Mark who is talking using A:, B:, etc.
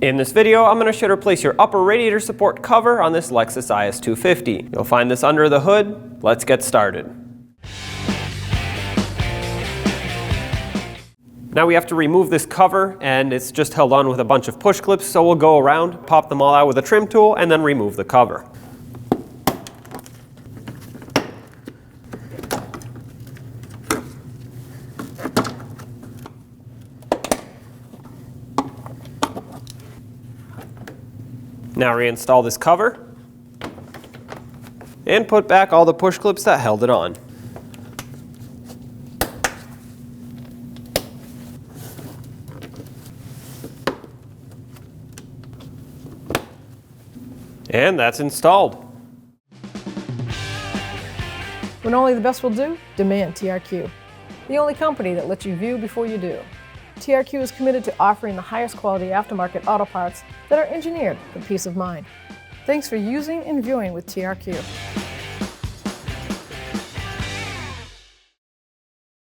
A: In this video, I'm going to show you how to replace your upper radiator support cover on this Lexus IS250. You'll find this under the hood. Let's get started. Now we have to remove this cover, and it's just held on with a bunch of push clips, so we'll go around, pop them all out with a trim tool, and then remove the cover. Now reinstall this cover and put back all the push clips that held it on. And that's installed.
B: When only the best will do, demand TRQ. The only company that lets you view before you do. TRQ is committed to offering the highest quality aftermarket auto parts that are engineered for peace of mind. Thanks for using and viewing with TRQ.